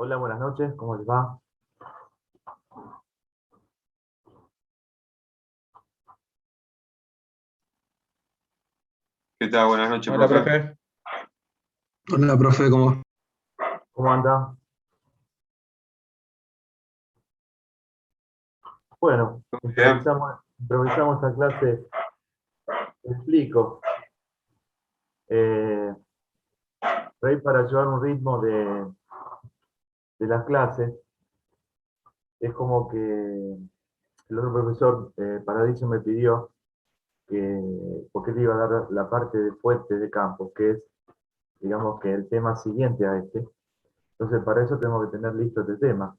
Hola, buenas noches, ¿cómo les va? ¿Qué tal? Buenas noches, Hola, profe. profe. Hola, profe, ¿cómo? ¿Cómo anda? Bueno, ¿Todo bien? improvisamos esta clase, te explico. Eh, por ahí para llevar un ritmo de las clases, es como que el otro profesor, Paradiso, me pidió porque le iba a dar la parte de fuente de campo, que es, digamos que el tema siguiente a este. Entonces, para eso tenemos que tener listo este tema.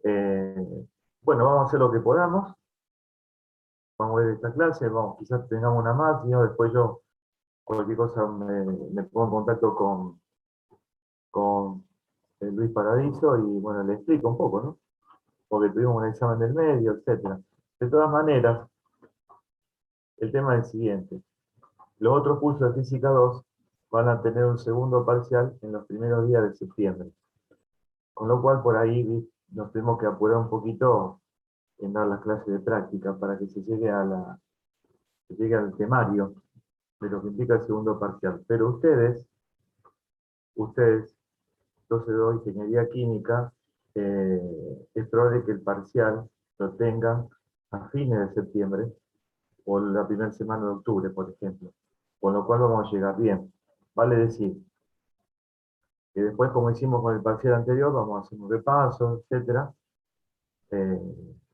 Eh, bueno, vamos a hacer lo que podamos. Vamos a ver esta clase, vamos, quizás tengamos una más, y no, después yo cualquier cosa me pongo en contacto con Luis Paradiso y bueno, le explico un poco, ¿no? Porque tuvimos un examen del medio, etcétera. De todas maneras, el tema es el siguiente. Los otros cursos de Física 2 van a tener un segundo parcial en los primeros días de septiembre. Con lo cual, por ahí nos tenemos que apurar un poquito en dar las clases de práctica para que se llegue al temario de lo que implica el segundo parcial. Pero ustedes, entonces de ingeniería química, es probable que el parcial lo tengan a fines de septiembre o la primera semana de octubre, por ejemplo. Con lo cual vamos a llegar bien. Vale decir que después, como hicimos con el parcial anterior, vamos a hacer un repaso, etcétera. Eh,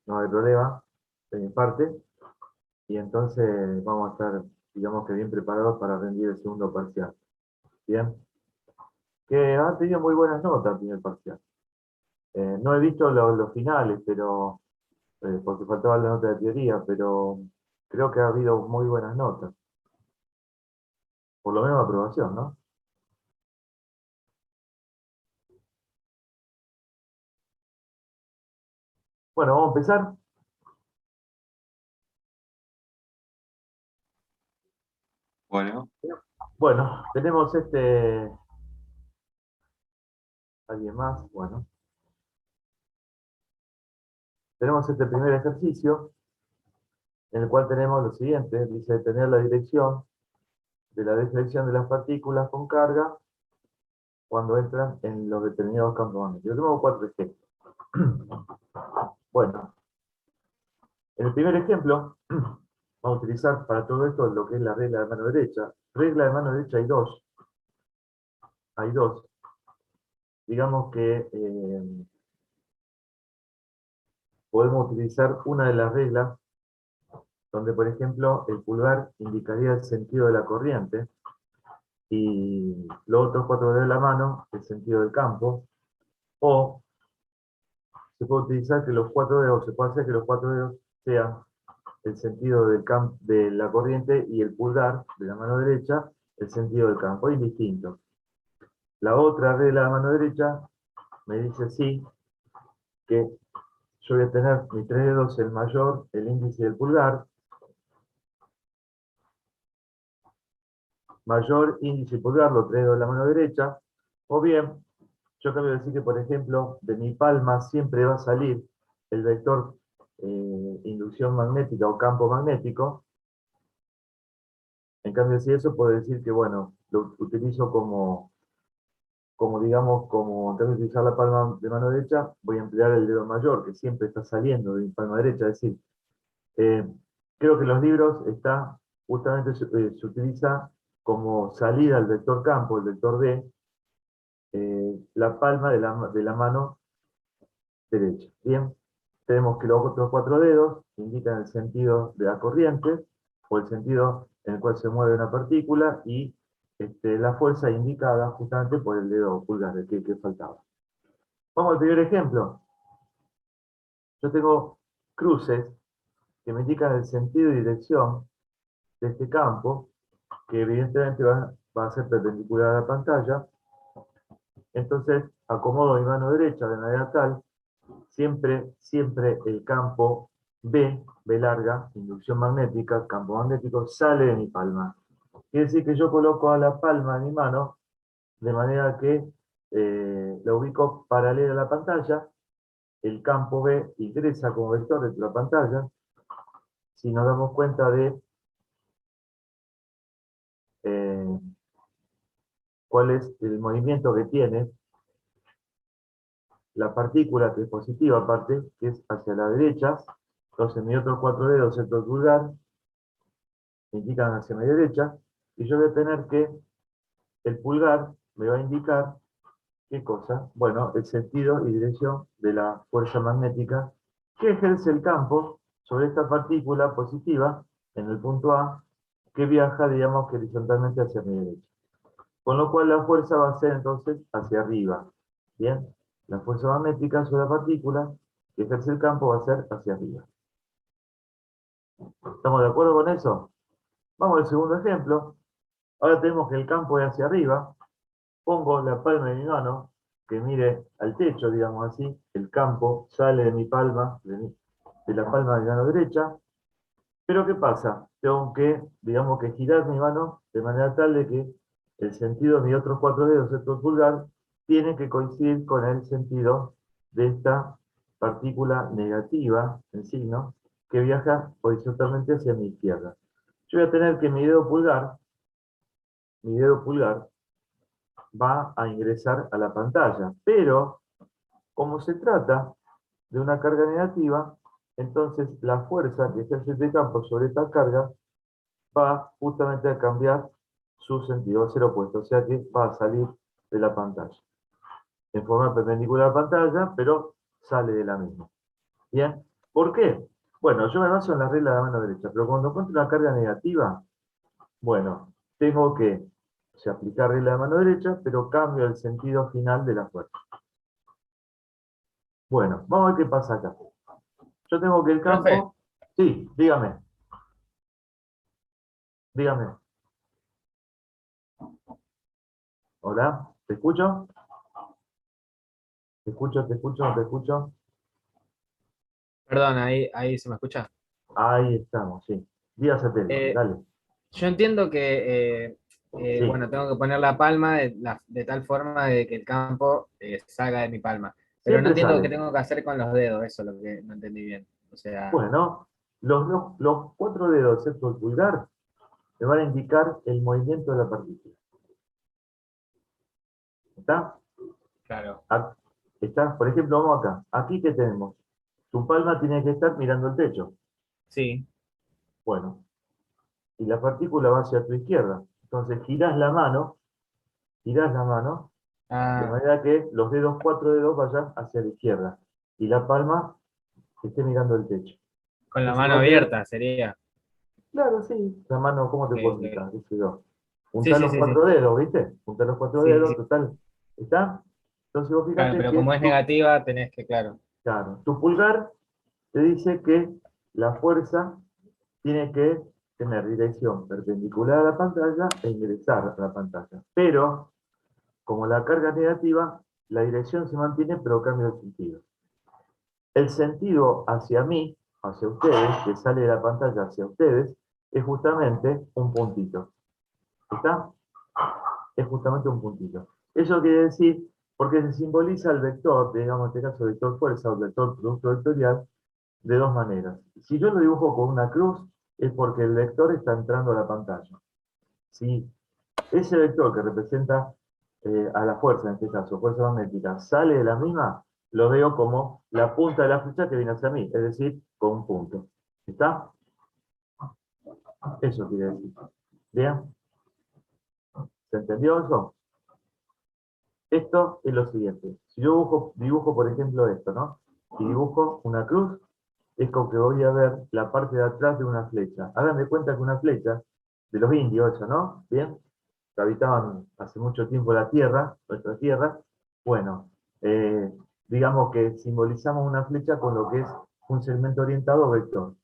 no hay problema de mi parte. Y entonces vamos a estar, digamos que bien preparados para rendir el segundo parcial. Bien. Que han tenido muy buenas notas el primer parcial. No he visto los finales, pero porque faltaba la nota de teoría, pero creo que ha habido muy buenas notas, por lo menos aprobación, ¿no? Bueno, vamos a empezar. Bueno, Bueno, tenemos alguien más, bueno, tenemos este primer ejercicio, en el cual tenemos lo siguiente, dice tener la dirección de la deflexión de las partículas con carga cuando entran en los determinados campos magnéticos. Tenemos cuatro ejemplos. Bueno, en el primer ejemplo, vamos a utilizar para todo esto lo que es la regla de mano derecha. Regla de mano derecha hay dos. Digamos que podemos utilizar una de las reglas donde, por ejemplo, el pulgar indicaría el sentido de la corriente y los otros cuatro dedos de la mano el sentido del campo, o se puede utilizar que los cuatro dedos, se puede hacer que los cuatro dedos sean el sentido de la corriente y el pulgar de la mano derecha el sentido del campo, indistinto. La otra regla de la mano derecha me dice así, que yo voy a tener mis tres dedos, el mayor, el índice y el pulgar, mayor, índice y pulgar, los tres dedos de la mano derecha, o bien, yo acabo de decir que, por ejemplo, de mi palma siempre va a salir el vector inducción magnética o campo magnético. En cambio, si eso, puedo decir que, bueno, lo utilizo como digamos, como en vez de utilizar la palma de mano derecha, voy a emplear el dedo mayor, que siempre está saliendo de mi palma derecha. Es decir, eh, creo que en los libros está, justamente se utiliza como salida el vector campo, el vector D, la palma de la mano derecha. Bien, tenemos que los otros cuatro dedos indican el sentido de la corriente, o el sentido en el cual se mueve una partícula, y la fuerza indicada justamente por el dedo pulgar, el que faltaba. Vamos al primer ejemplo. Yo tengo cruces que me indican el sentido y dirección de este campo, que evidentemente va a ser perpendicular a la pantalla. Entonces, acomodo mi mano derecha de manera tal, siempre el campo B larga, inducción magnética, campo magnético, sale de mi palma. Quiere decir que yo coloco a la palma de mi mano de manera que la ubico paralela a la pantalla, el campo B ingresa como vector dentro de la pantalla. Si nos damos cuenta de eh, cuál es el movimiento que tiene la partícula, que es positiva aparte, que es hacia la derecha, entonces mis otros 4 dedos, excepto el pulgar, me indican hacia mi derecha, y yo voy a tener que el pulgar me va a indicar, ¿qué cosa? Bueno, el sentido y dirección de la fuerza magnética que ejerce el campo sobre esta partícula positiva en el punto A, que viaja, digamos, que horizontalmente hacia mi derecha. Con lo cual la fuerza va a ser entonces hacia arriba. ¿Bien? La fuerza magnética sobre la partícula que ejerce el campo va a ser hacia arriba. ¿Estamos de acuerdo con eso? Vamos al segundo ejemplo. Ahora tenemos que el campo es hacia arriba. Pongo la palma de mi mano, que mire al techo, digamos así. El campo sale de mi palma, de la palma de mi mano derecha. Pero ¿qué pasa? Tengo que, digamos que girar mi mano de manera tal de que el sentido de mis otros 4 dedos, excepto el pulgar, tiene que coincidir con el sentido de esta partícula negativa en signo que viaja horizontalmente hacia mi izquierda. Yo voy a tener que mi dedo pulgar va a ingresar a la pantalla, pero como se trata de una carga negativa, entonces la fuerza que ejerce este campo sobre esta carga va justamente a cambiar su sentido, va a ser opuesto, o sea que va a salir de la pantalla. En forma perpendicular a la pantalla, pero sale de la misma. ¿Bien? ¿Por qué? Bueno, yo me baso en la regla de la mano derecha, pero cuando encuentro una carga negativa, bueno, tengo que aplicar regla de la mano derecha, pero cambio el sentido final de la fuerza. Bueno, vamos a ver qué pasa acá. Yo tengo que el Profe, campo... Sí, dígame, dígame. ¿Hola? ¿Te escucho? ¿Te escucho, te escucho, no te escucho? perdón, ahí se me escucha. Ahí estamos, sí. Día satélite, Eh, dale. yo entiendo que, Sí, bueno, tengo que poner la palma de tal forma de que el campo salga de mi palma. Pero no siempre entiendo qué sale. tengo que hacer con los dedos, eso es lo que no entendí bien. O sea, Bueno, los 4 dedos, excepto el pulgar, me van a indicar el movimiento de la partícula. ¿Está? claro, Ac- Está, por ejemplo, vamos acá. Aquí que tenemos. Tu palma tiene que estar mirando el techo. sí. Bueno, y la partícula va hacia tu izquierda. Entonces girás la mano, de Ah, manera que los dedos, 4 dedos, vayan hacia la izquierda. Y la palma esté mirando el techo. con la Entonces mano va a tener, abierta sería. claro, sí, la mano, ¿cómo Ok, te puedo ok. explicar? ¿Qué sé yo? Sí, Juntar sí, los sí, sí. 4 dedos, ¿viste? Juntar los 4 Sí, dedos, sí. total. ¿Está? Entonces vos Claro, fíjate pero que como es negativa, tenés que, claro. claro, tu pulgar te dice que la fuerza tiene que tener dirección perpendicular a la pantalla e ingresar a la pantalla. Pero, como la carga es negativa, la dirección se mantiene, pero cambia el sentido. El sentido hacia mí, hacia ustedes, que sale de la pantalla hacia ustedes, es justamente un puntito. ¿Está? Es justamente un puntito. Eso quiere decir, porque se simboliza el vector, digamos en este caso vector fuerza o vector producto vectorial, de dos maneras. Si yo lo dibujo con una cruz, es porque el vector está entrando a la pantalla. Si ese vector que representa a la fuerza, en este caso, fuerza magnética, sale de la misma, lo veo como la punta de la flecha que viene hacia mí, es decir, con un punto. ¿Está? Eso quiere decir. ¿Bien? ¿Se entendió eso? Esto es lo siguiente. Si yo dibujo, por ejemplo, esto, ¿no? Y dibujo una cruz, es como que voy a ver la parte de atrás de una flecha. Hagan de cuenta que una flecha, de los indios, eso, ¿no? ¿Bien? Que habitaban hace mucho tiempo la Tierra, nuestra Tierra. Bueno, eh, digamos que simbolizamos una flecha con lo que es un segmento orientado vector.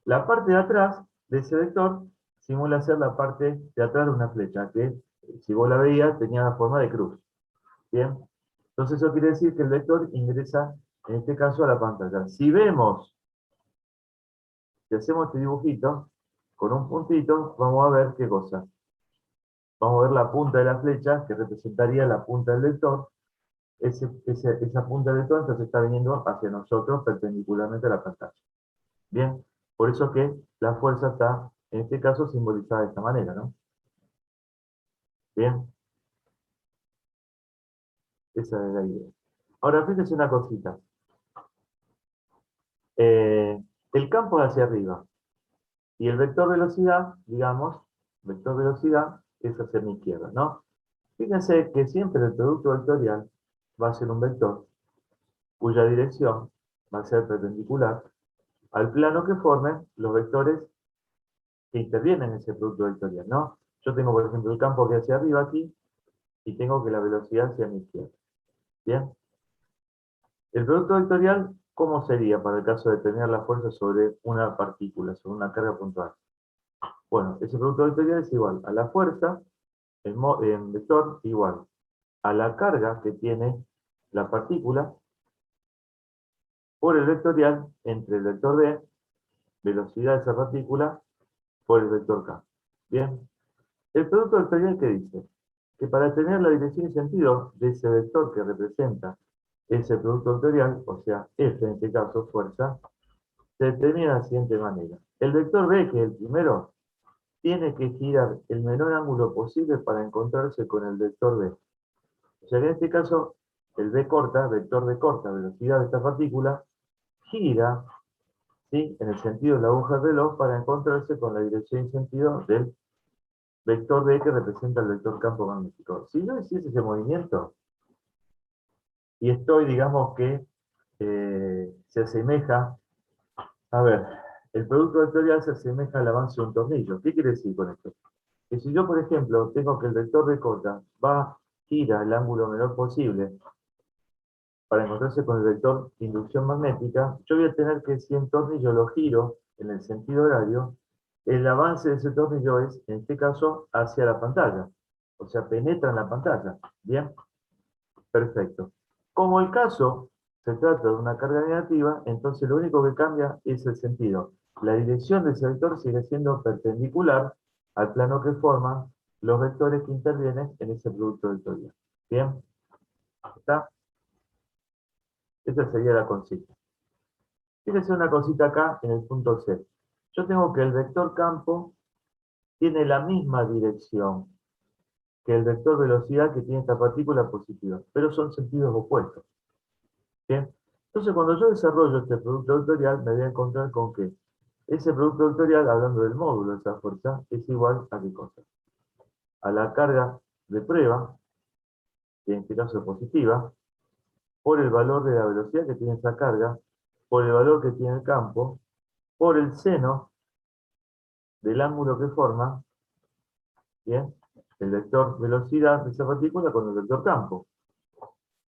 La parte de atrás de ese vector simula ser la parte de atrás de una flecha, que si vos la veías tenía la forma de cruz. ¿Bien? Entonces eso quiere decir que el vector ingresa, en este caso, a la pantalla. Si vemos, si hacemos este dibujito, con un puntito, vamos a ver qué cosa. Vamos a ver la punta de la flecha, que representaría la punta del vector, esa punta del todo entonces está viniendo hacia nosotros perpendicularmente a la pantalla. Bien, por eso que la fuerza está, en este caso, simbolizada de esta manera, ¿no? Bien, esa es la idea. Ahora, fíjense una cosita. El campo es hacia arriba. Y el vector velocidad, digamos, vector velocidad es hacia mi izquierda, ¿no? Fíjense que siempre el producto vectorial va a ser un vector cuya dirección va a ser perpendicular al plano que formen los vectores que intervienen en ese producto vectorial, ¿no? Yo tengo, por ejemplo, el campo que hacia arriba aquí y tengo que la velocidad hacia mi izquierda. ¿Bien? El producto vectorial, ¿cómo sería para el caso de tener la fuerza sobre una partícula, sobre una carga puntual? Bueno, ese producto vectorial es igual a la fuerza en vector igual a la carga que tiene la partícula por el vectorial entre el vector v, velocidad de esa partícula, por el vector k. Bien, el producto vectorial que dice que para tener la dirección y sentido de ese vector que representa ese producto vectorial, o sea, F en este caso, fuerza, se determina de la siguiente manera. El vector v, que es el primero, tiene que girar el menor ángulo posible para encontrarse con el vector v. O sea, en este caso, el v corta, vector v corta, velocidad de esta partícula, gira, ¿sí?, en el sentido de la aguja del reloj para encontrarse con la dirección y sentido del vector v que representa el vector campo magnético. Si yo hiciese ese movimiento, y estoy, digamos que se asemeja, a ver, el producto vectorial se asemeja al avance de un tornillo. ¿Qué quiere decir con esto? Que si yo, por ejemplo, tengo que el vector v corta gira el ángulo menor posible para encontrarse con el vector de inducción magnética, yo voy a tener que, si un tornillo lo giro en el sentido horario, el avance de ese tornillo es, en este caso, hacia la pantalla. O sea, penetra en la pantalla. ¿Bien? Perfecto. Como el caso se trata de una carga negativa, entonces lo único que cambia es el sentido. La dirección de ese vector sigue siendo perpendicular al plano que forman los vectores que intervienen en ese producto vectorial. ¿Bien? ¿Está? Esa sería la consigna. Fíjense una cosita acá en el punto C. Yo tengo que el vector campo tiene la misma dirección que el vector velocidad que tiene esta partícula positiva, pero son sentidos opuestos. ¿Bien? Entonces, cuando yo desarrollo este producto vectorial, me voy a encontrar con que ese producto vectorial, hablando del módulo de esa fuerza, es igual a ¿qué cosa? A la carga de prueba, que en este caso es positiva, por el valor de la velocidad que tiene esa carga, por el valor que tiene el campo, por el seno del ángulo que forma, ¿bien?, el vector velocidad de esa partícula con el vector campo.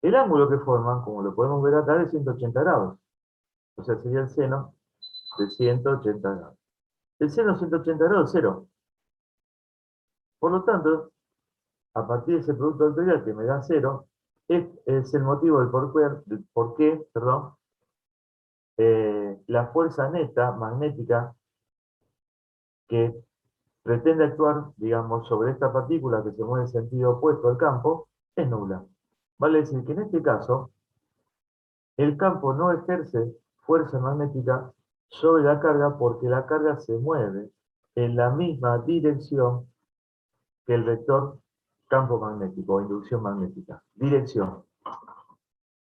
El ángulo que forman, como lo podemos ver acá, es de 180 grados. O sea, sería el seno de 180 grados. El seno de 180 grados es 0. Por lo tanto, a partir de ese producto vectorial que me da 0, es el motivo del por qué, perdón, la fuerza neta magnética que pretende actuar, digamos, sobre esta partícula que se mueve en sentido opuesto al campo, es nula. Vale decir que en este caso, el campo no ejerce fuerza magnética sobre la carga porque la carga se mueve en la misma dirección que el vector campo magnético o inducción magnética. Dirección.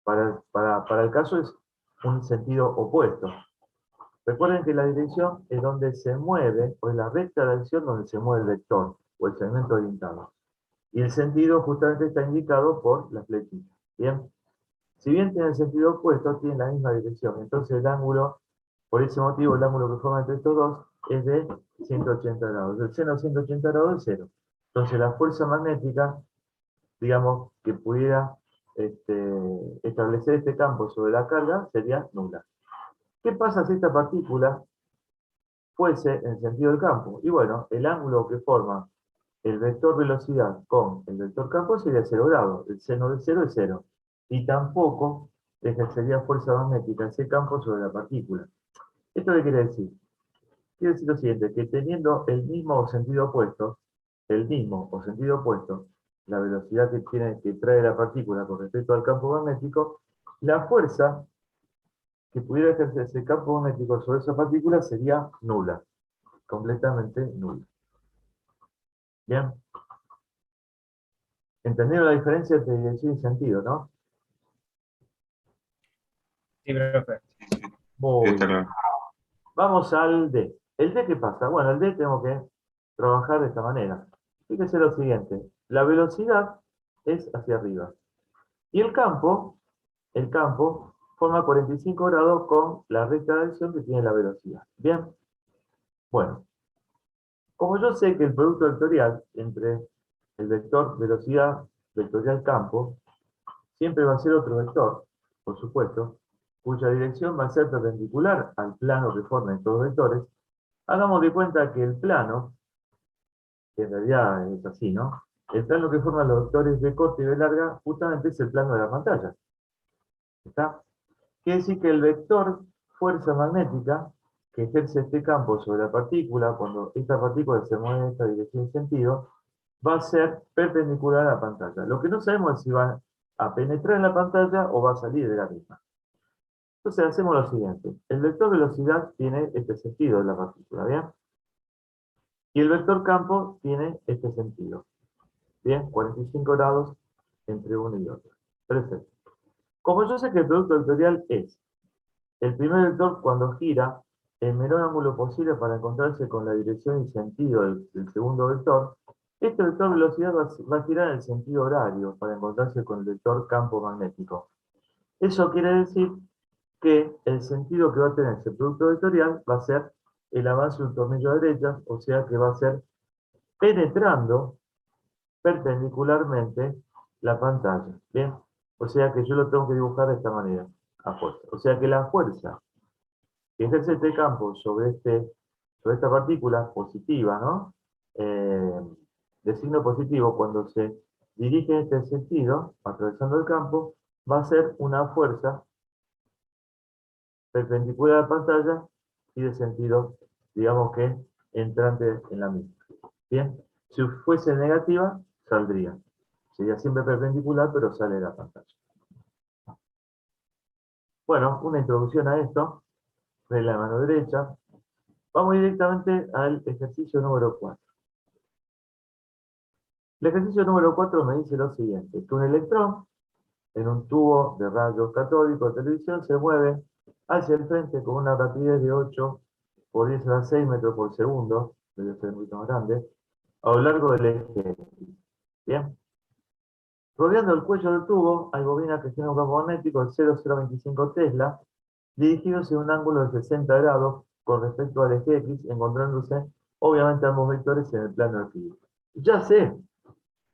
Para el caso es un sentido opuesto. Recuerden que la dirección es donde se mueve, o es la recta de acción donde se mueve el vector, o el segmento orientado. Y el sentido justamente está indicado por la flechita. ¿Bien? Si bien tiene el sentido opuesto, tiene la misma dirección. Entonces el ángulo, por ese motivo, el ángulo que forma entre estos dos es de 180 grados. El seno de 180 grados es 0. Entonces la fuerza magnética, digamos, que pudiera establecer este campo sobre la carga sería nula. ¿Qué pasa si esta partícula fuese en sentido del campo? Y bueno, el ángulo que forma el vector velocidad con el vector campo sería 0 grados. El seno de 0 es 0. Y tampoco ejercería fuerza magnética ese campo sobre la partícula. ¿Esto qué quiere decir? Quiere decir lo siguiente, que teniendo el mismo o sentido opuesto, la velocidad que trae la partícula con respecto al campo magnético, la fuerza que pudiera ejercer ese campo magnético sobre esa partícula sería nula, completamente nula. ¿Bien? ¿Entendieron la diferencia entre dirección y sentido, no? Sí, profe. Sí, Muy está bien. claro. Vamos al D. ¿El D qué pasa? Bueno, el D tenemos que trabajar de esta manera. Fíjese lo siguiente. La velocidad es hacia arriba. Y el campo forma 45 grados con la recta de acción que tiene la velocidad. Bien. Bueno, como yo sé que el producto vectorial entre el vector velocidad vectorial campo siempre va a ser otro vector, por supuesto, cuya dirección va a ser perpendicular al plano que forman estos vectores, hagamos de cuenta que el plano, que en realidad es así, ¿no? El plano que forman los vectores B corta y B larga justamente es el plano de la pantalla. ¿Está? Quiere decir que el vector fuerza magnética que ejerce este campo sobre la partícula, cuando esta partícula se mueve en esta dirección y sentido, va a ser perpendicular a la pantalla. Lo que no sabemos es si va a penetrar en la pantalla o va a salir de la misma. Entonces hacemos lo siguiente. El vector velocidad tiene este sentido de la partícula, ¿bien? Y el vector campo tiene este sentido. Bien, 45 grados entre uno y otro. Perfecto. Como yo sé que el producto vectorial es el primer vector cuando gira el menor ángulo posible para encontrarse con la dirección y sentido del segundo vector, este vector velocidad va a girar en el sentido horario para encontrarse con el vector campo magnético. Eso quiere decir que el sentido que va a tener ese producto vectorial va a ser el avance de un tornillo a derecha, o sea que va a ser penetrando perpendicularmente la pantalla. ¿Bien? O sea que yo lo tengo que dibujar de esta manera, a fuerza. O sea que la fuerza que ejerce este campo sobre esta partícula positiva, ¿no? De signo positivo, cuando se dirige en este sentido, atravesando el campo, va a ser una fuerza perpendicular a la pantalla y de sentido, digamos que, entrante en la misma. ¿Bien? Si fuese negativa, saldría. Sería siempre perpendicular, pero sale de la pantalla. Bueno, una introducción a esto, de la mano derecha. Vamos directamente al ejercicio número 4. El ejercicio número 4 me dice lo siguiente, que un electrón en un tubo de rayos catódicos de televisión se mueve hacia el frente con una rapidez de 8 por 10 a la 6 metros por segundo, debe ser mucho más grande, a lo largo del eje X. Bien. Rodeando el cuello del tubo hay bobinas que tienen un campo magnético de 0,025 Tesla, dirigidos en un ángulo de 60 grados con respecto al eje X, encontrándose obviamente ambos vectores en el plano de equilibrio. Ya sé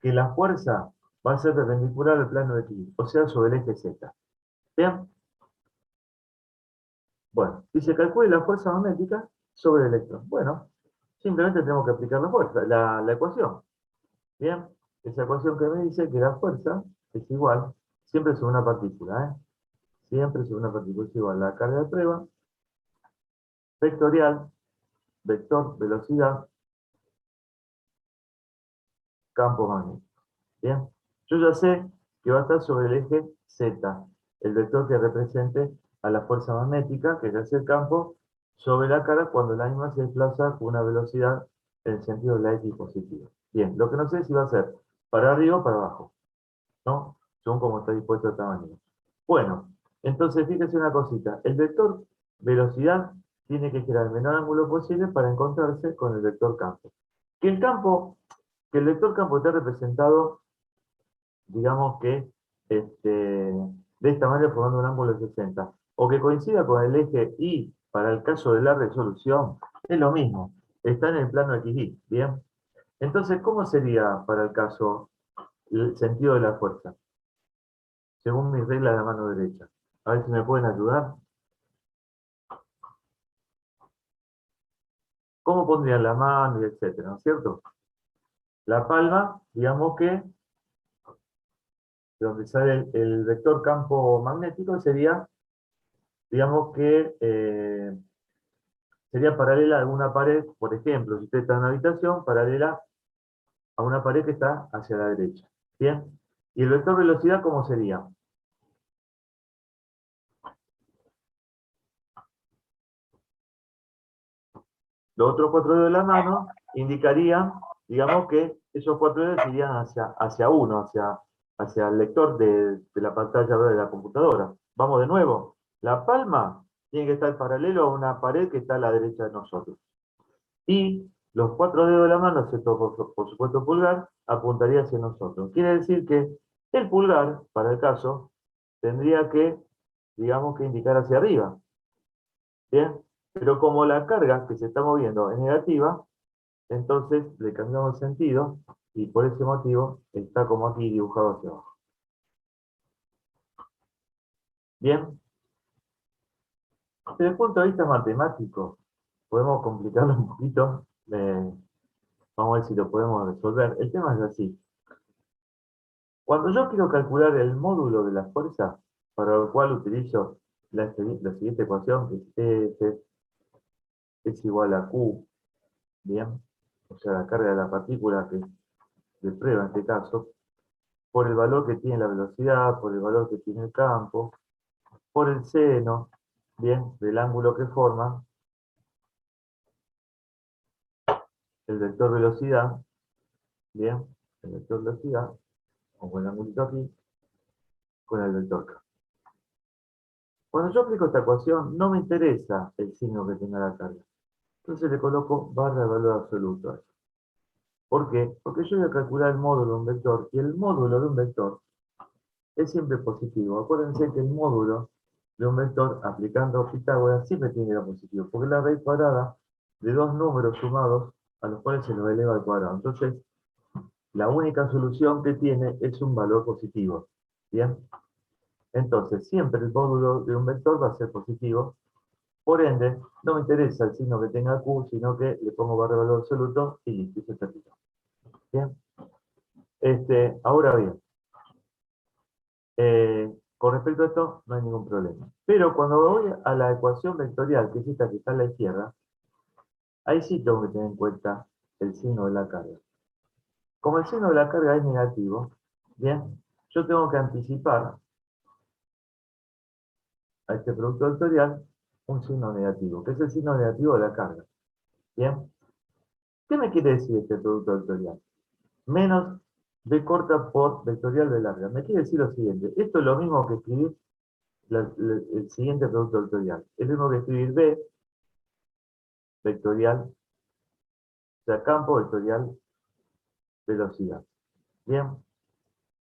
que la fuerza va a ser perpendicular al plano de equilibrio, o sea, sobre el eje Z. ¿Bien? Bueno, y se calcula la fuerza magnética sobre el electrón. Bueno, simplemente tenemos que aplicar la fuerza, la ecuación. Bien, esa ecuación que me dice que la fuerza es igual, siempre sobre una partícula, ¿eh? Siempre sobre una partícula es igual a la carga de prueba, vectorial, vector, velocidad, campo magnético. Bien, yo ya sé que va a estar sobre el eje Z, el vector que represente a la fuerza magnética, que es el campo, sobre la cara cuando la misma se desplaza con una velocidad en el sentido de la X positiva. Bien, lo que no sé es si va a ser para arriba o para abajo, ¿no? Según como está dispuesto de tamaño. Bueno, entonces fíjese una cosita, el vector velocidad tiene que girar el menor ángulo posible para encontrarse con el vector campo. Que el campo, que el vector campo esté representado, digamos que de esta manera formando un ángulo de 60, o que coincida con el eje Y para el caso de la resolución, es lo mismo, está en el plano XY, ¿bien? Entonces, ¿cómo sería para el caso el sentido de la fuerza? Según mi regla de la mano derecha. A ver si me pueden ayudar. ¿Cómo pondrían la mano y etcétera, ¿no es cierto? La palma, digamos que, de donde sale el vector campo magnético, sería, digamos que, sería paralela a alguna pared, por ejemplo, si usted está en una habitación, paralela a una pared que está hacia la derecha. ¿Bien? ¿Y el vector velocidad cómo sería? Los otros 4 dedos de la mano indicarían, digamos, que esos 4 dedos irían hacia uno, hacia el lector de la pantalla de la computadora. Vamos de nuevo. La palma tiene que estar paralelo a una pared que está a la derecha de nosotros. Y los 4 dedos de la mano, excepto por supuesto pulgar, apuntaría hacia nosotros. Quiere decir que el pulgar, para el caso, tendría que, digamos, que indicar hacia arriba. ¿Bien? Pero como la carga que se está moviendo es negativa, entonces le cambiamos el sentido y por ese motivo está como aquí dibujado hacia abajo. Bien, desde el punto de vista matemático, podemos complicarlo un poquito. Vamos a ver si lo podemos resolver. El tema es así. Cuando yo quiero calcular el módulo de la fuerza, para lo cual utilizo la siguiente ecuación, que es F es igual a Q, bien, o sea, la carga de la partícula que de prueba en este caso, por el valor que tiene la velocidad, por el valor que tiene el campo, por el seno, bien, del ángulo que forma el vector velocidad, bien, el vector velocidad, o el ángulo aquí, con el vector K. Cuando yo aplico esta ecuación, no me interesa el signo que tenga la carga. Entonces le coloco barra de valor absoluto a eso. ¿Por qué? Porque yo voy a calcular el módulo de un vector, y el módulo de un vector es siempre positivo. Acuérdense que el módulo de un vector, aplicando Pitágoras, siempre tiene que ser positivo, porque es la raíz cuadrada de dos números sumados a los cuales se los eleva al cuadrado. Entonces, la única solución que tiene es un valor positivo. ¿Bien? Entonces, siempre el módulo de un vector va a ser positivo. Por ende, no me interesa el signo que tenga Q, sino que le pongo barra de valor absoluto y listo, y se terminó. ¿Bien? Ahora bien, con respecto a esto, no hay ningún problema. Pero cuando voy a la ecuación vectorial, que es esta que está a la izquierda, ahí sí tengo que tener en cuenta el signo de la carga. Como el signo de la carga es negativo, bien, yo tengo que anticipar a este producto vectorial un signo negativo, que es el signo negativo de la carga. Bien, ¿qué me quiere decir este producto vectorial? Menos b corta por vectorial b larga. Me quiere decir lo siguiente, esto es lo mismo que escribir el siguiente producto vectorial. Es lo mismo que escribir b vectorial, o sea, campo vectorial velocidad. Bien,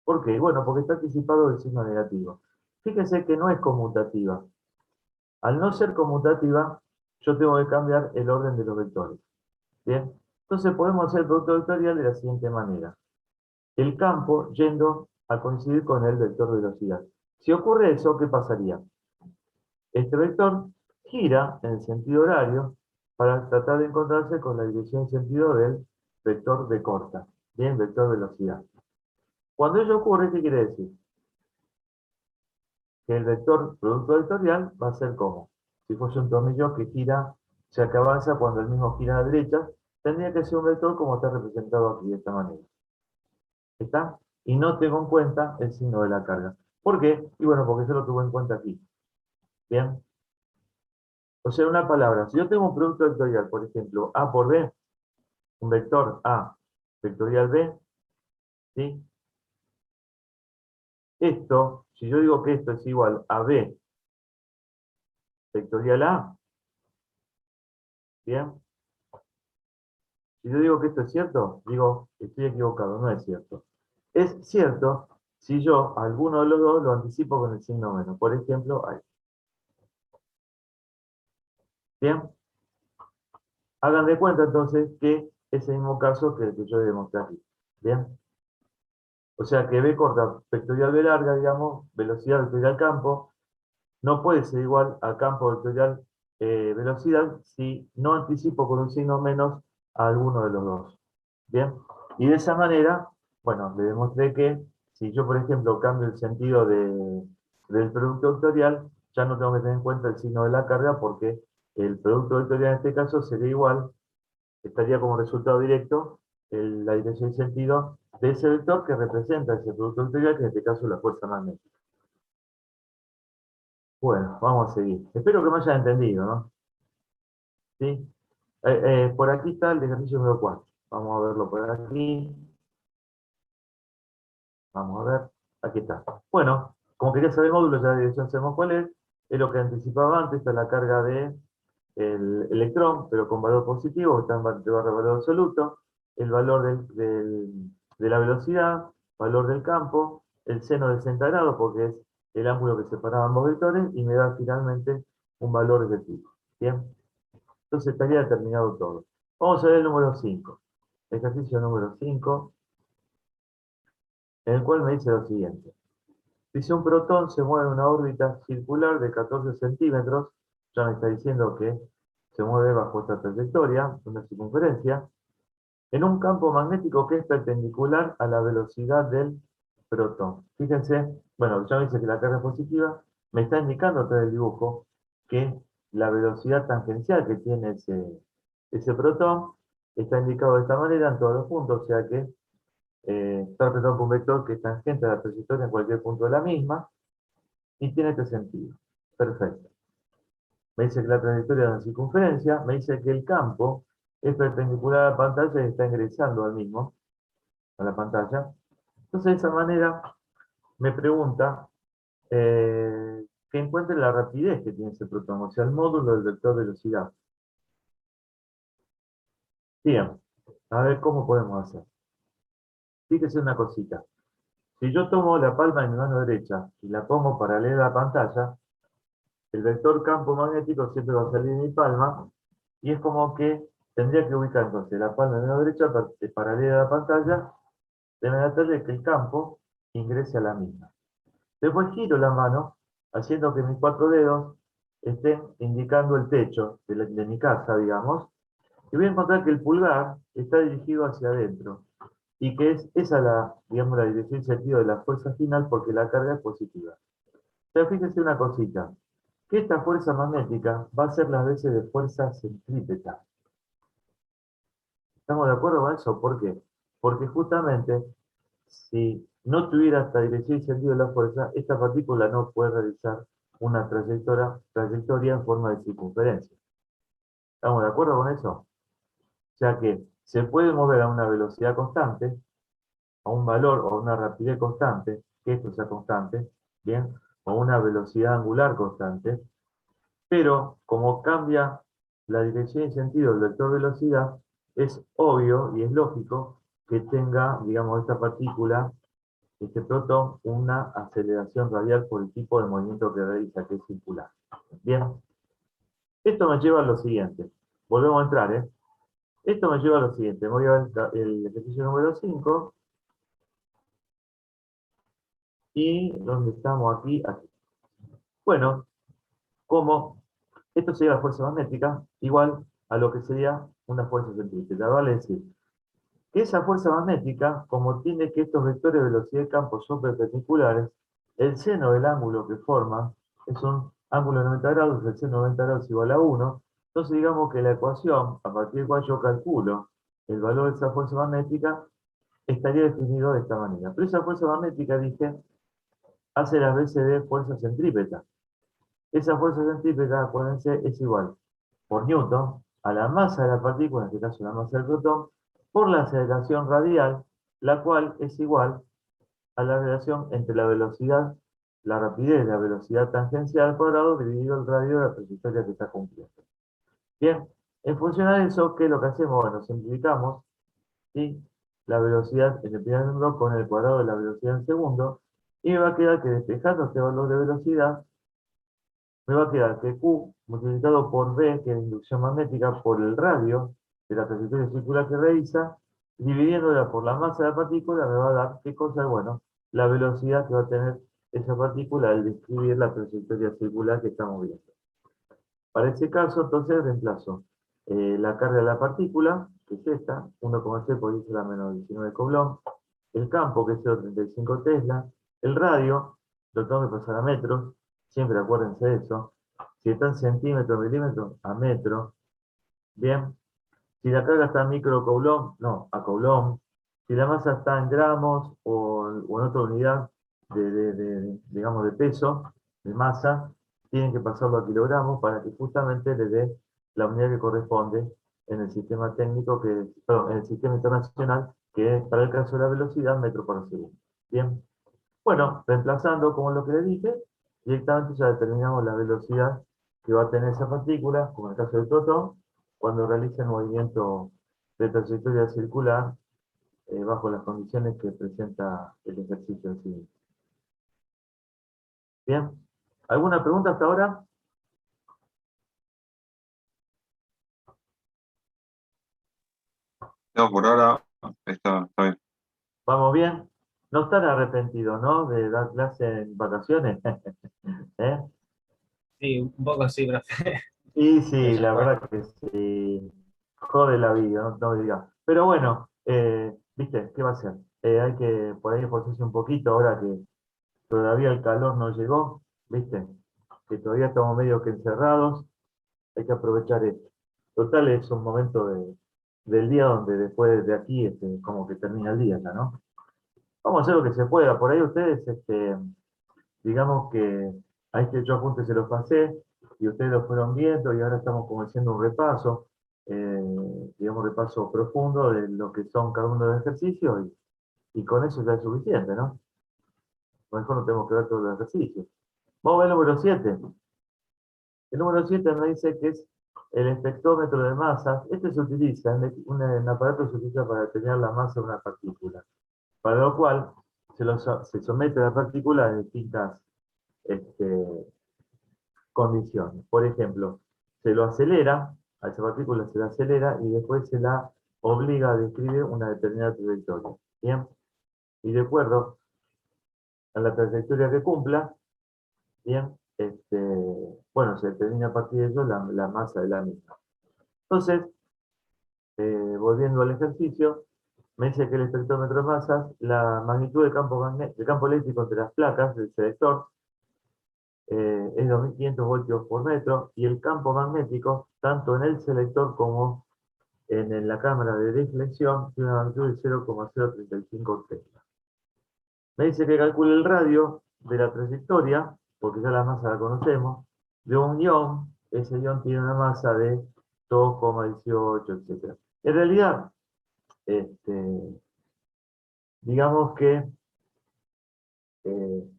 ¿por qué? Bueno, porque está anticipado el signo negativo. Fíjense que no es conmutativa. Al no ser conmutativa, yo tengo que cambiar el orden de los vectores. Bien, entonces podemos hacer el producto vectorial de la siguiente manera. El campo yendo a coincidir con el vector velocidad. Si ocurre eso, ¿qué pasaría? Este vector gira en el sentido horario para tratar de encontrarse con la dirección en sentido del vector v corta, bien, vector velocidad. Cuando ello ocurre, ¿qué quiere decir? Que el vector producto vectorial va a ser como si fuese un tornillo que gira, o sea, que avanza cuando el mismo gira a la derecha, tendría que ser un vector como está representado aquí de esta manera. ¿Está? Y no tengo en cuenta el signo de la carga. ¿Por qué? Y bueno, porque yo lo tuve en cuenta aquí. ¿Bien? O sea, una palabra, si yo tengo un producto vectorial, por ejemplo, A por B, un vector A vectorial B, ¿sí? Esto, si yo digo que esto es igual a B vectorial A, ¿bien? Si yo digo que esto es cierto, digo, estoy equivocado, no es cierto. Es cierto si yo alguno de los dos lo anticipo con el signo menos. Por ejemplo, ahí. ¿Bien? Hagan de cuenta entonces que es el mismo caso que el que yo demostré aquí. ¿Bien? O sea que B corta vectorial B larga, digamos, velocidad vectorial campo, no puede ser igual a campo vectorial velocidad si no anticipo con un signo menos a alguno de los dos. ¿Bien? Y de esa manera, bueno, le demostré que si yo, por ejemplo, cambio el sentido del producto vectorial, ya no tengo que tener en cuenta el signo de la carga porque el producto vectorial en este caso sería igual, estaría como resultado directo la dirección y sentido de ese vector que representa ese producto vectorial, que en este caso es la fuerza magnética. Bueno, vamos a seguir. Espero que me hayan entendido, ¿no? ¿Sí? Por aquí está el ejercicio número 4. Vamos a verlo por aquí. Vamos a ver. Aquí está. Bueno, como quería saber el módulo, ya de dirección sabemos cuál es. Es lo que anticipaba antes, está la carga de el electrón, pero con valor positivo, está en barra de valor absoluto, el valor de la velocidad, valor del campo, el seno de 60 grados, porque es el ángulo que separaba ambos vectores, y me da finalmente un valor de tipo. ¿Bien? Entonces estaría determinado todo. Vamos a ver el número 5. Ejercicio número 5, en el cual me dice lo siguiente. Dice un protón se mueve en una órbita circular de 14 centímetros, ya me está diciendo que se mueve bajo esta trayectoria, una circunferencia, en un campo magnético que es perpendicular a la velocidad del protón. Fíjense, bueno, ya me dice que la carga es positiva, me está indicando a través del dibujo que la velocidad tangencial que tiene ese protón está indicado de esta manera en todos los puntos, o sea que está representado por un vector que es tangente a la trayectoria en cualquier punto de la misma, y tiene este sentido. Perfecto. Me dice que la trayectoria de la circunferencia, me dice que el campo es perpendicular a la pantalla y está ingresando al mismo, a la pantalla. Entonces, de esa manera, me pregunta que encuentre la rapidez que tiene ese protón, o sea, el módulo del vector velocidad. Bien, a ver cómo podemos hacer. Fíjese una cosita. Si yo tomo la palma de mi mano derecha y la pongo paralela a la pantalla, el vector campo magnético siempre va a salir de mi palma, y es como que tendría que ubicar entonces la palma de la mano derecha paralela a la pantalla, de manera tal de que el campo ingrese a la misma. Después giro la mano, haciendo que mis 4 dedos estén indicando el techo de mi casa, digamos, y voy a encontrar que el pulgar está dirigido hacia adentro, y que es esa digamos, la dirección y sentido de la fuerza final, porque la carga es positiva. Pero fíjense una cosita, que esta fuerza magnética va a ser las veces de fuerza centrípeta. ¿Estamos de acuerdo con eso? ¿Por qué? Porque justamente, si no tuviera esta dirección y sentido de la fuerza, esta partícula no puede realizar una trayectoria en forma de circunferencia. ¿Estamos de acuerdo con eso? O sea que se puede mover a una velocidad constante, a un valor o a una rapidez constante, que esto sea constante, ¿bien? O una velocidad angular constante, pero como cambia la dirección y sentido del vector velocidad, es obvio y es lógico que tenga, digamos, esta partícula, este protón, una aceleración radial por el tipo de movimiento que realiza, que es circular. Bien, esto me lleva a lo siguiente. Volvemos a entrar, ¿eh? Esto me lleva a lo siguiente. Voy a ver el ejercicio número 5. ¿Y dónde estamos aquí? Aquí. Bueno, como esto sería la fuerza magnética, igual a lo que sería una fuerza centrípeta. Vale decir, que esa fuerza magnética, como tiene que estos vectores de velocidad de campo son perpendiculares, el seno del ángulo que forma es un ángulo de 90 grados, el seno de 90 grados es igual a 1. Entonces digamos que la ecuación, a partir de la cual yo calculo el valor de esa fuerza magnética, estaría definido de esta manera. Pero esa fuerza magnética, dije, hace las veces de fuerza centrípeta. Esa fuerza centrípeta, acuérdense, es igual por Newton a la masa de la partícula, en este caso la masa del protón, por la aceleración radial, la cual es igual a la relación entre la velocidad, la rapidez de la velocidad tangencial al cuadrado dividido el radio de la trayectoria que está cumpliendo. Bien, en función de eso, ¿qué es lo que hacemos? Bueno, simplificamos, ¿sí? La velocidad en el primer número con el cuadrado de la velocidad en segundo, y me va a quedar que despejando este valor de velocidad, me va a quedar que Q multiplicado por B, que es la inducción magnética, por el radio de la trayectoria circular que realiza, dividiéndola por la masa de la partícula, me va a dar, ¿qué cosa? Bueno, la velocidad que va a tener esa partícula al describir la trayectoria circular que estamos viendo. Para ese caso, entonces, reemplazo la carga de la partícula, que es esta, 1,6 por 10 a la menos 19 Coulomb, el campo, que es 0,35 Tesla, el radio, lo tengo que pasar a metros, siempre acuérdense de eso, si está en centímetros, milímetros, a metro, bien, Si la carga está en microcoulomb, no, a coulomb. Si la masa está en gramos o en otra unidad digamos, de peso, de masa, tienen que pasarlo a kilogramos para que justamente le dé la unidad que corresponde en el sistema técnico, perdón, en el sistema internacional, que es para el caso de la velocidad, metro por segundo. Bien. Bueno, reemplazando como lo que le dije, directamente ya determinamos la velocidad que va a tener esa partícula, como en el caso del protón, cuando realice el movimiento de trayectoria circular bajo las condiciones que presenta el ejercicio en sí. Bien. ¿Alguna pregunta hasta ahora? No, por ahora está bien. ¿Vamos bien? No están arrepentidos, ¿no? De dar clase en vacaciones. ¿Eh? Sí, un poco sí, profe. Y Pero sí, ya la fue. verdad que sí. Jode la vida, no me digas. Pero bueno, ¿viste? ¿Qué va a ser? Hay que por ahí esforzarse un poquito ahora que todavía el calor no llegó, ¿viste? Que todavía estamos medio que encerrados. Hay que aprovechar esto. Total, es un momento del día donde después de aquí, como que termina el día ya, ¿no? Vamos a hacer lo que se pueda. Por ahí ustedes, digamos que a este yo apunte se los pasé y ustedes lo fueron viendo y ahora estamos como haciendo un repaso, digamos repaso profundo de lo que son cada uno de los ejercicios y con eso ya es suficiente, ¿no? A lo mejor no tenemos que ver todos los ejercicios. Vamos a ver el número 7. El número 7 me dice que es el espectrómetro de masas. Este se utiliza, un aparato se utiliza para determinar la masa de una partícula, para lo cual se somete a la partícula a distintas este, condiciones. Por ejemplo, se lo acelera, a esa partícula se la acelera y después se la obliga a describir una determinada trayectoria. ¿Bien? Y de acuerdo a la trayectoria que cumpla, ¿bien? Bueno, se determina a partir de eso la masa de la misma. Entonces, volviendo al ejercicio, me dice que el espectrómetro de masas, la magnitud del campo eléctrico entre las placas del selector es 2500 voltios por metro y el campo magnético, tanto en el selector como en la cámara de deflexión, tiene una magnitud de 0,035 tesla. Me dice que calcule el radio de la trayectoria, porque ya la masa la conocemos, de un ion. Ese ion tiene una masa de 2,18, etc. En realidad, digamos que eh,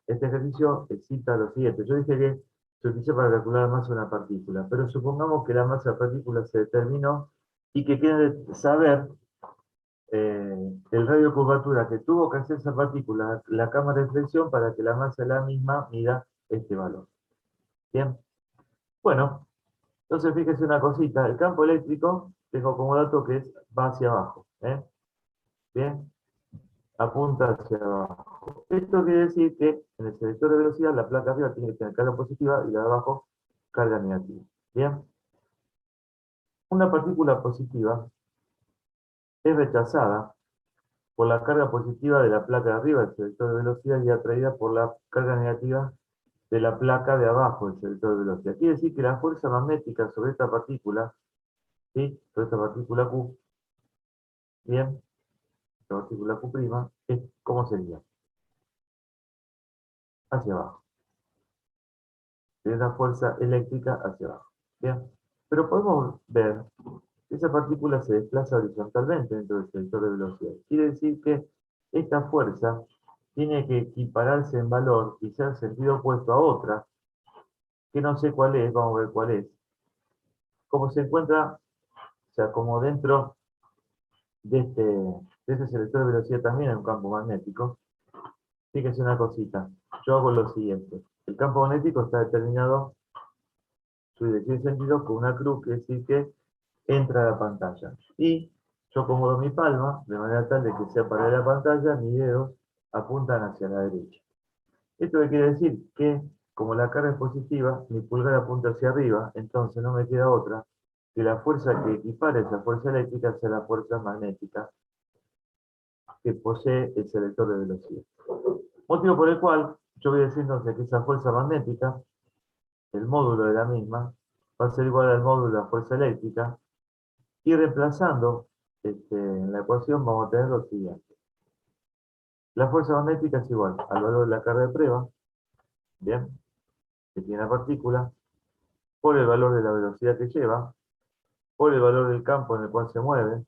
este ejercicio cita lo siguiente. Yo dije que se utiliza para calcular la masa de una partícula, pero supongamos que la masa de la partícula se determinó y que quiere saber el radio de curvatura que tuvo que hacer esa partícula, la cámara de flexión, para que la masa de la misma mida este valor. Bien. Bueno, entonces fíjese una cosita. El campo eléctrico, tengo como dato que va hacia abajo. Bien. Apunta hacia abajo. Esto quiere decir que en el selector de velocidad la placa arriba tiene que tener carga positiva y la de abajo carga negativa. Bien. Una partícula positiva es rechazada por la carga positiva de la placa de arriba del selector de velocidad y atraída por la carga negativa de la placa de abajo del selector de velocidad. Quiere decir que la fuerza magnética sobre esta partícula, ¿sí? Sobre esta partícula Q, bien, esta partícula Q', ¿cómo sería? Hacia abajo. De la fuerza eléctrica hacia abajo. Bien. Pero podemos ver que esa partícula se desplaza horizontalmente dentro del sector de velocidad. Quiere decir que esta fuerza tiene que equipararse en valor y ser sentido opuesto a otra, que no sé cuál es, vamos a ver cuál es. Como se encuentra, o sea, como dentro de este selector de velocidad también hay un campo magnético. Fíjese una cosita, yo hago lo siguiente. El campo magnético está determinado, su dirección y sentido, con una cruz, que decir que entra a la pantalla. Y yo acomodo mi palma de manera tal de que sea para la pantalla, mis dedos apuntan hacia la derecha. ¿Esto qué quiere decir? Que como la carga es positiva, mi pulgar apunta hacia arriba, entonces no me queda otra que la fuerza que equipara esa fuerza eléctrica sea la fuerza magnética que posee el selector de velocidad. Motivo por el cual yo voy a decir entonces que esa fuerza magnética, el módulo de la misma, va a ser igual al módulo de la fuerza eléctrica, Y reemplazando en la ecuación vamos a tener lo siguiente. La fuerza magnética es igual al valor de la carga de prueba, bien, que tiene la partícula, por el valor de la velocidad que lleva, por el valor del campo en el cual se mueve,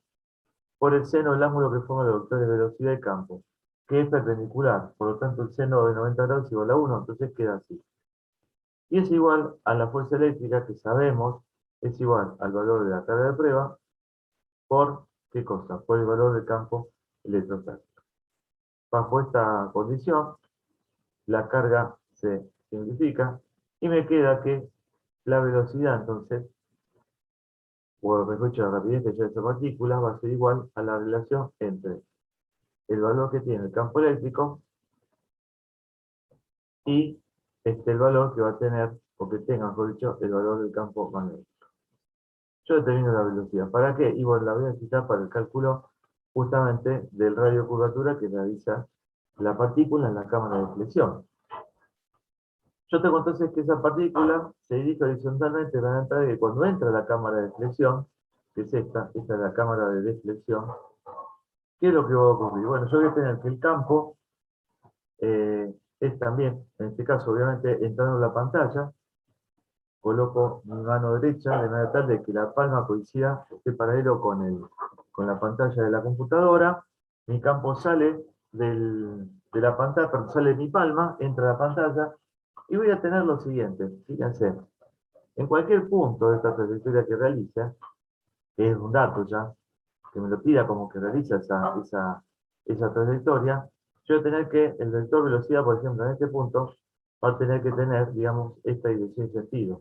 por el seno del ángulo que forma el vector de velocidad y campo, que es perpendicular. Por lo tanto, el seno de 90 grados es igual a 1, entonces queda así. Y es igual a la fuerza eléctrica que sabemos es igual al valor de la carga de prueba por, ¿qué cosa? Por el valor del campo electrostático. Bajo esta condición, la carga se simplifica y me queda que la velocidad, entonces, o mejor dicho, la rapidez que lleva esa partícula va a ser igual a la relación entre el valor que tiene el campo eléctrico y el valor que va a tener, o que tenga, mejor dicho, el valor del campo magnético. Yo determino la velocidad. ¿Para qué? Y bueno, la voy a necesitar para el cálculo justamente del radio de curvatura que realiza la partícula en la cámara de flexión. Yo tengo entonces que esa partícula se dirige horizontalmente para entrar y cuando entra a la cámara de flexión, que es esta es la cámara de deflexión, ¿qué es lo que va a ocurrir? Bueno, yo voy a tener que el campo es también, en este caso, obviamente, entrando en la pantalla, coloco mi mano derecha de manera tal de que la palma coincida, esté paralelo con la pantalla de la computadora, mi campo sale de la pantalla, perdón, sale de mi palma, entra a la pantalla, y voy a tener lo siguiente, fíjense, en cualquier punto de esta trayectoria que realiza, que es un dato ya, que me lo pida como que realiza esa trayectoria, yo voy a tener que el vector velocidad, por ejemplo, en este punto, va a tener que tener, digamos, esta dirección y sentido.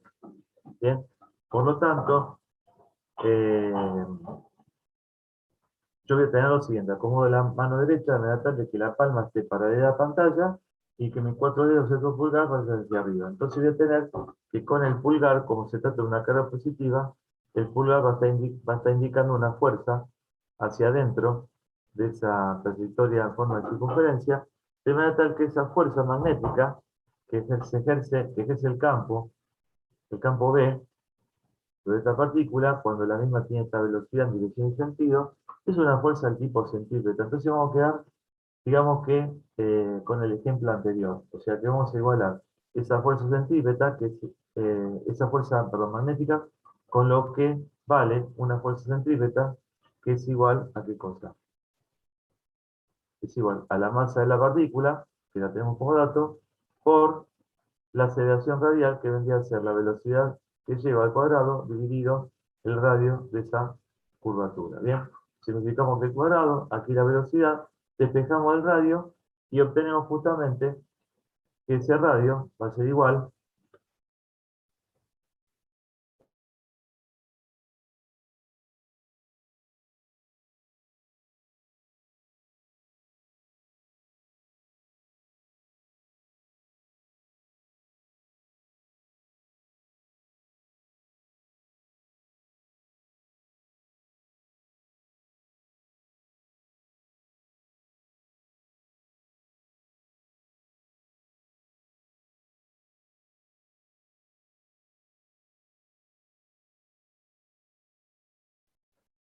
¿Bien? Por lo tanto, yo voy a tener lo siguiente, acomodo la mano derecha de manera tal de que la palma esté paralela a la pantalla y que mis 4 dedos de el pulgar vayan hacia arriba. Entonces voy a tener que con el pulgar, como se trata de una carga positiva, el pulgar va a estar indicando una fuerza hacia adentro de esa trayectoria en forma de circunferencia, de manera tal que esa fuerza magnética que ejerce el campo B, sobre esta partícula, cuando la misma tiene esta velocidad en dirección y sentido, es una fuerza del tipo centípeta. Entonces vamos a quedar, digamos que, con el ejemplo anterior. O sea que vamos a igualar esa fuerza centípeta, que es esa fuerza, perdón, magnética, con lo que vale una fuerza centrípeta, que es igual a ¿qué cosa? Es igual a la masa de la partícula, que la tenemos como dato, por la aceleración radial, que vendría a ser la velocidad que lleva al cuadrado dividido el radio de esa curvatura. Bien, simplificamos que el cuadrado, aquí la velocidad, despejamos el radio y obtenemos justamente que ese radio va a ser igual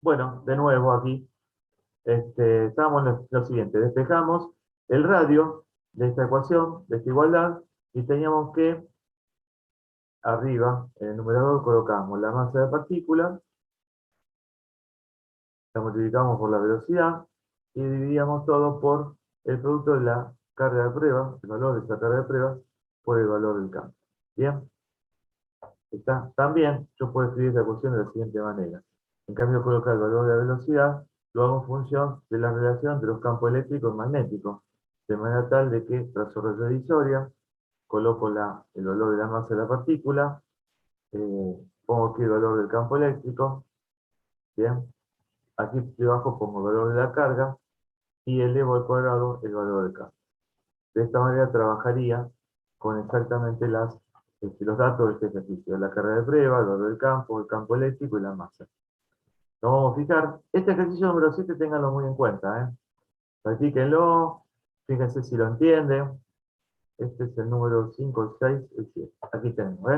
bueno, de nuevo aquí, estamos en lo siguiente, despejamos el radio de esta ecuación, de esta igualdad, y teníamos que, arriba, en el numerador colocamos la masa de partícula, la multiplicamos por la velocidad, y dividíamos todo por el producto de la carga de prueba, el valor de esa carga de prueba, por el valor del campo. ¿Bien? ¿Está? También yo puedo escribir esta ecuación de la siguiente manera. En cambio, colocar el valor de la velocidad, lo hago en función de la relación de los campos eléctricos y magnéticos, de manera tal de que, tras su regla divisoria, coloco el valor de la masa de la partícula, pongo aquí el valor del campo eléctrico, ¿bien? Aquí debajo pongo el valor de la carga, y elevo al cuadrado el valor del campo. De esta manera trabajaría con exactamente los datos de este ejercicio, la carga de prueba, el valor del campo, el campo eléctrico y la masa. Nos vamos a fijar, este ejercicio número 7 ténganlo muy en cuenta, practíquenlo, fíjense si lo entienden. Este es el número 5, 6, el 7. Aquí tenemos,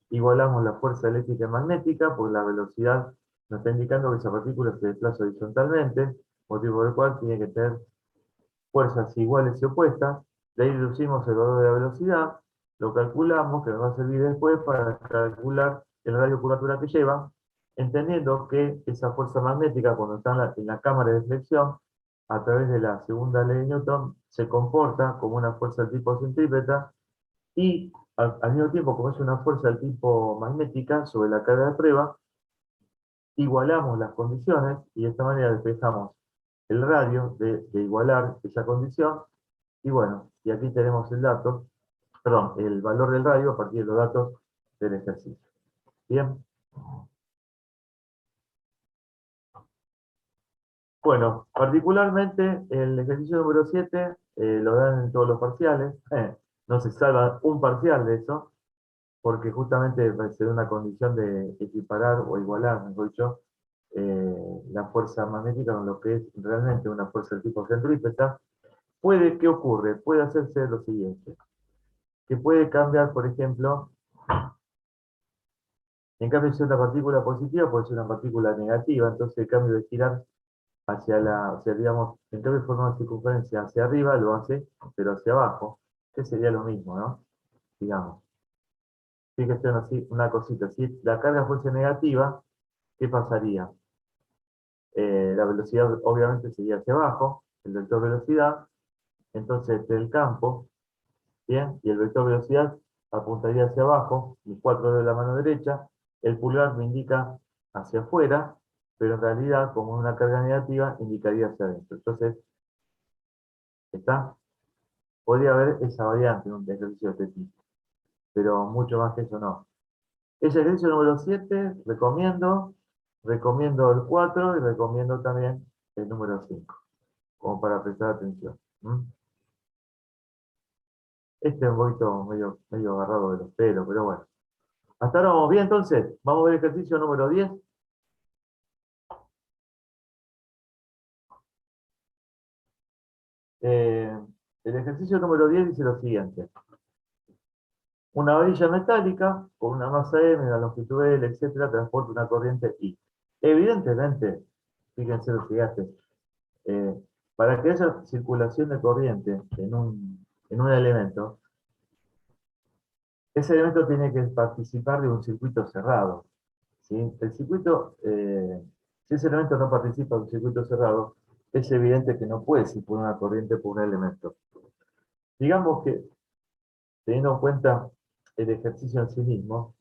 igualamos la fuerza eléctrica y magnética por la velocidad nos está indicando que esa partícula se desplaza horizontalmente, motivo por el cual tiene que tener fuerzas iguales y opuestas. De ahí deducimos el valor de la velocidad, lo calculamos, que nos va a servir después para calcular el radio de curvatura que lleva, entendiendo que esa fuerza magnética, cuando está en la cámara de deflexión, a través de la segunda ley de Newton, se comporta como una fuerza del tipo centrípeta, y al mismo tiempo, como es una fuerza del tipo magnética sobre la carga de prueba, igualamos las condiciones y de esta manera despejamos el radio de igualar esa condición. Y bueno, y aquí tenemos el dato, perdón, el valor del radio a partir de los datos del ejercicio. Bien. Bueno, particularmente el ejercicio número 7 lo dan en todos los parciales. No se salva un parcial de eso, porque justamente se da una condición de equiparar o igualar, mejor dicho, la fuerza magnética con lo que es realmente una fuerza del tipo centrípeta. ¿Qué ocurre? Puede hacerse lo siguiente, que puede cambiar, por ejemplo, en cambio si es una partícula positiva, puede ser una partícula negativa, entonces el cambio de girar hacia, digamos, en cambio de formar una circunferencia hacia arriba, lo hace, pero hacia abajo, que sería lo mismo, ¿no? Digamos. Fíjense así, una cosita, si la carga fuese negativa, ¿qué pasaría? La velocidad obviamente sería hacia abajo, el vector velocidad, entonces el campo, ¿bien? Y el vector velocidad apuntaría hacia abajo, mis 4 dedos de la mano derecha, el pulgar me indica hacia afuera, pero en realidad, como es una carga negativa, indicaría hacia adentro. Entonces, ¿está? Podría haber esa variante en un ejercicio de este tipo, pero mucho más que eso no. Ese ejercicio número 7, recomiendo el 4 y recomiendo también el número 5, como para prestar atención. ¿Mm? Este es un poquito medio agarrado de los pelos, pero bueno. Hasta ahora vamos bien, entonces. Vamos a ver el ejercicio número 10. El ejercicio número 10 dice lo siguiente. Una varilla metálica con una masa M, una longitud L, etcétera, transporta una corriente I. Evidentemente, fíjense lo que hace. Para que haya circulación de corriente en un elemento, ese elemento tiene que participar de un circuito cerrado. ¿Sí? El circuito, si ese elemento no participa de un circuito cerrado, es evidente que no puede circular una corriente por un elemento. Digamos que, teniendo en cuenta el ejercicio en sí mismo,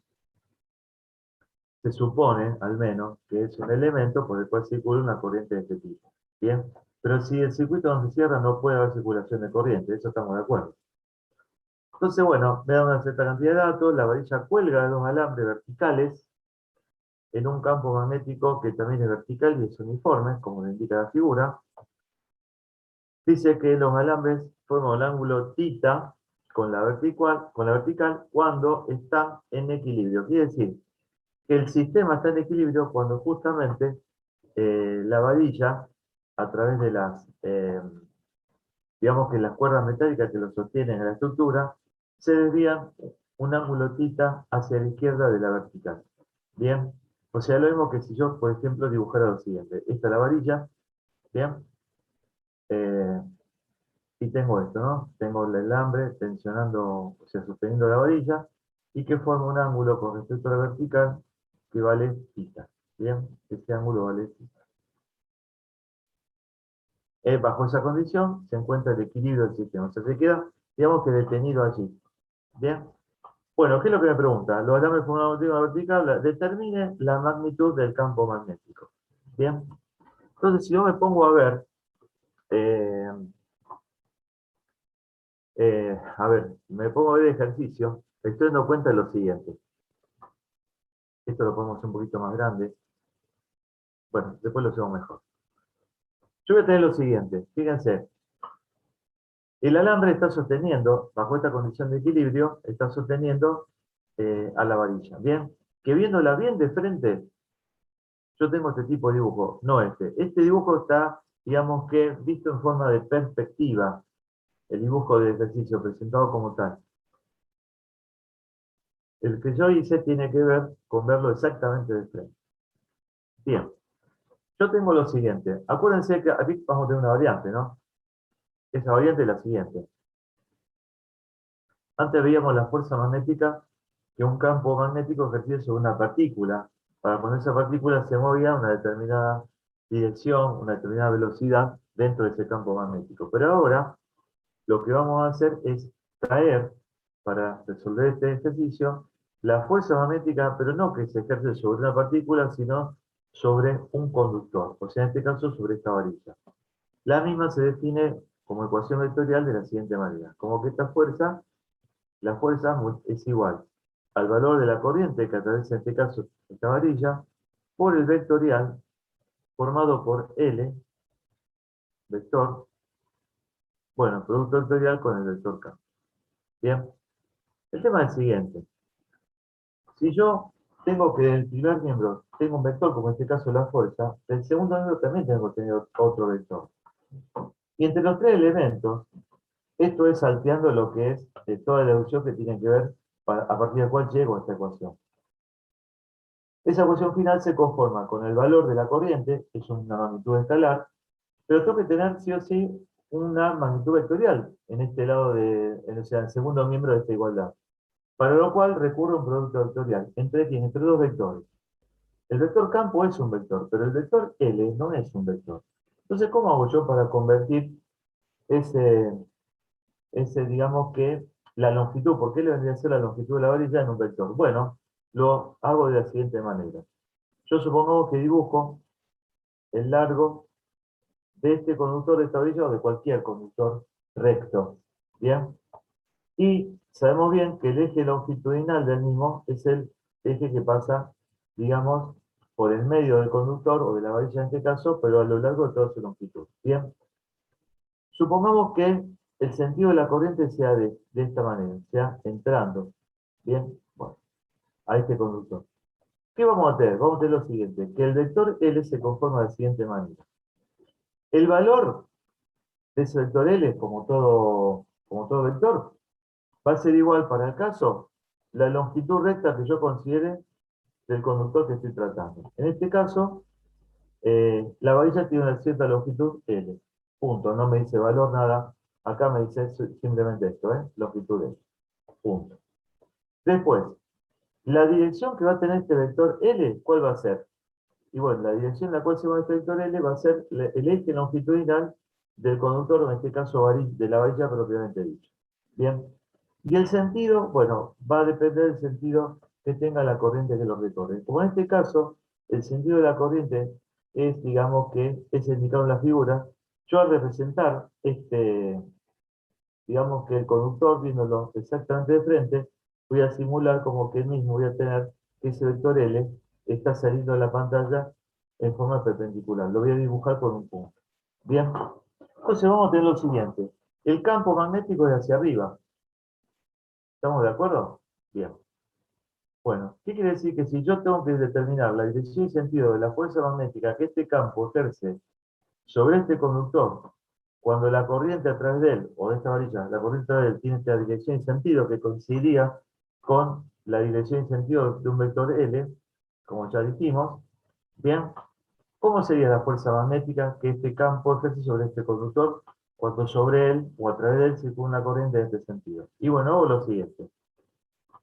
se supone, al menos, que es un elemento por el cual circula una corriente de este tipo. ¿Bien? Pero si el circuito no se cierra, no puede haber circulación de corriente, eso estamos de acuerdo. Entonces, bueno, me da una cierta cantidad de datos, la varilla cuelga de 2 alambres verticales en un campo magnético que también es vertical y es uniforme, como lo indica la figura. Dice que los alambres forman un ángulo θ con la vertical cuando están en equilibrio. Quiere decir que el sistema está en equilibrio cuando justamente la varilla, a través de digamos que las cuerdas metálicas que lo sostienen a la estructura, se desvían un ángulo θ hacia la izquierda de la vertical. Bien, o sea, lo mismo que si yo, por ejemplo, dibujara lo siguiente. Esta es la varilla, bien, eh, y tengo esto, ¿no? Tengo el alambre tensionando, o sea, sosteniendo la varilla, y que forma un ángulo con respecto a la vertical que vale θ. Bien, este ángulo vale θ. Bajo esa condición se encuentra el equilibrio del sistema. O sea, se queda, digamos que detenido allí. Bien. Bueno, ¿qué es lo que me pregunta? Los alambres por una motiva vertical, determine la magnitud del campo magnético. Bien. Entonces, si yo me pongo a ver, eh, me pongo a ver el ejercicio, me estoy dando cuenta de lo siguiente. Esto lo podemos hacer un poquito más grande. Bueno, después lo hacemos mejor. Yo voy a tener lo siguiente, fíjense. El alambre está sosteniendo, bajo esta condición de equilibrio, está sosteniendo a la varilla. Bien, que viéndola bien de frente, yo tengo este tipo de dibujo, no este. Este dibujo está, digamos que, visto en forma de perspectiva, el dibujo del ejercicio presentado como tal. El que yo hice tiene que ver con verlo exactamente de frente. Bien, yo tengo lo siguiente. Acuérdense que aquí vamos a tener una variante, ¿no? Esa variante es la siguiente. Antes veíamos la fuerza magnética que un campo magnético ejercía sobre una partícula. Para cuando esa partícula se movía a una determinada dirección, una determinada velocidad dentro de ese campo magnético. Pero ahora lo que vamos a hacer es traer, para resolver este ejercicio, la fuerza magnética, pero no que se ejerce sobre una partícula, sino sobre un conductor, o sea, en este caso sobre esta varilla. La misma se define como ecuación vectorial de la siguiente manera, como que esta fuerza, la fuerza es igual al valor de la corriente que atraviesa en este caso esta varilla, por el vectorial formado por L, vector, bueno, producto vectorial con el vector K. Bien, el tema es el siguiente. Si yo tengo que del primer miembro tengo un vector, como en este caso la fuerza, del segundo miembro también tengo que tener otro vector. Y entre los tres elementos, esto es salteando lo que es toda la deducción que tiene que ver a partir del cual llego a esta ecuación. Esa ecuación final se conforma con el valor de la corriente, que es una magnitud escalar, pero tengo que tener sí o sí una magnitud vectorial en este lado o sea, el segundo miembro de esta igualdad. Para lo cual recurro a un producto vectorial. ¿Entre quién? Entre dos vectores. El vector campo es un vector, pero el vector L no es un vector. Entonces, ¿cómo hago yo para convertir ese, digamos que, la longitud, ¿por qué le vendría a ser la longitud de la varilla en un vector? Bueno, lo hago de la siguiente manera. Yo supongo que dibujo el largo de este conductor de esta varilla o de cualquier conductor recto. ¿Bien? Y sabemos bien que el eje longitudinal del mismo es el eje que pasa, digamos, por el medio del conductor o de la varilla en este caso, pero a lo largo de toda su longitud. Bien. Supongamos que el sentido de la corriente sea de esta manera, sea entrando, bien, bueno, a este conductor. ¿Qué vamos a tener? Vamos a tener lo siguiente, que el vector L se conforma de la siguiente manera. El valor de ese vector L, como todo vector, va a ser igual para el caso la longitud recta que yo considere del conductor que estoy tratando. En este caso, la varilla tiene una cierta longitud L. Punto. No me dice valor, nada. Acá me dice simplemente esto, longitud L. Punto. Después, la dirección que va a tener este vector L, ¿cuál va a ser? Y bueno, la dirección en la cual se va este vector L va a ser el eje longitudinal del conductor, o en este caso de la varilla propiamente dicho. Bien. Y el sentido, bueno, va a depender del sentido que tenga la corriente que lo recorre. Como en este caso, el sentido de la corriente es, digamos, que es indicado en la figura, yo al representar digamos que el conductor, viéndolo exactamente de frente, voy a simular como que el mismo voy a tener que ese vector L está saliendo de la pantalla en forma perpendicular. Lo voy a dibujar con un punto. Bien, entonces vamos a tener lo siguiente. El campo magnético es hacia arriba. ¿Estamos de acuerdo? Bien. Bueno, ¿qué quiere decir? Que si yo tengo que determinar la dirección y sentido de la fuerza magnética que este campo ejerce sobre este conductor, cuando la corriente a través de él, o de esta varilla, la corriente a través de él tiene esta dirección y sentido que coincidiría con la dirección y sentido de un vector L, como ya dijimos, bien, ¿cómo sería la fuerza magnética que este campo ejerce sobre este conductor cuando sobre él o a través de él circula una corriente de este sentido? Y bueno, hago lo siguiente.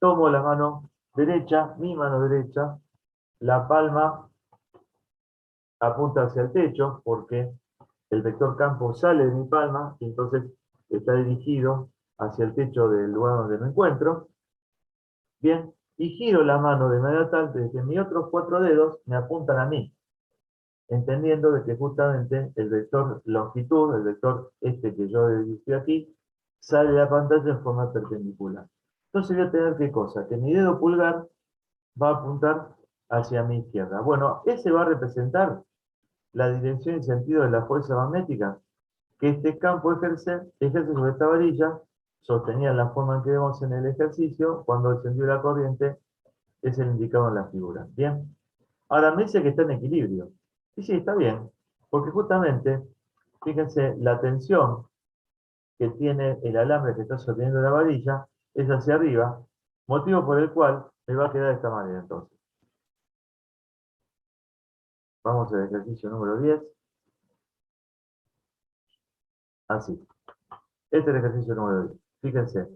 Tomo la mano derecha, mi mano derecha, la palma apunta hacia el techo porque el vector campo sale de mi palma y entonces está dirigido hacia el techo del lugar donde me encuentro. Bien, y giro la mano de manera tal que mis otros 4 dedos me apuntan a mí, entendiendo de que justamente el vector longitud, el vector este que yo dirigí aquí, sale de la pantalla en forma perpendicular. Entonces voy a tener ¿qué cosa? Que mi dedo pulgar va a apuntar hacia mi izquierda. Bueno, ese va a representar la dirección y sentido de la fuerza magnética que este campo ejerce sobre esta varilla, sostenida en la forma en que vemos en el ejercicio, cuando el sentido de la corriente es el indicado en la figura. ¿Bien? Ahora me dice que está en equilibrio. Y sí, está bien, porque justamente, fíjense, la tensión que tiene el alambre que está sosteniendo la varilla es hacia arriba, motivo por el cual me va a quedar de esta manera entonces. Vamos al ejercicio número 10. Así. Este es el ejercicio número 10. Fíjense.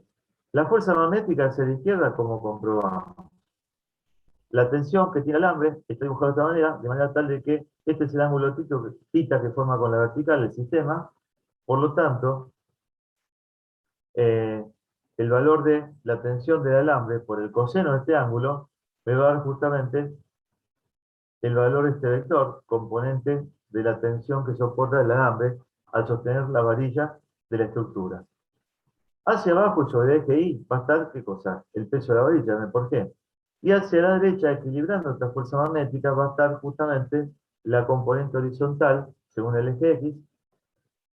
La fuerza magnética hacia la izquierda, como comprobamos. La tensión que tiene el alambre está dibujada de manera tal de que este es el ángulo θ que forma con la vertical del sistema. Por lo tanto, el valor de la tensión del alambre por el coseno de este ángulo me va a dar justamente el valor de este vector, componente de la tensión que soporta el alambre al sostener la varilla de la estructura. Hacia abajo y sobre el eje Y va a estar, ¿qué cosa? El peso de la varilla, ¿ven por qué? Y hacia la derecha, equilibrando esta fuerza magnética, va a estar justamente la componente horizontal, según el eje X,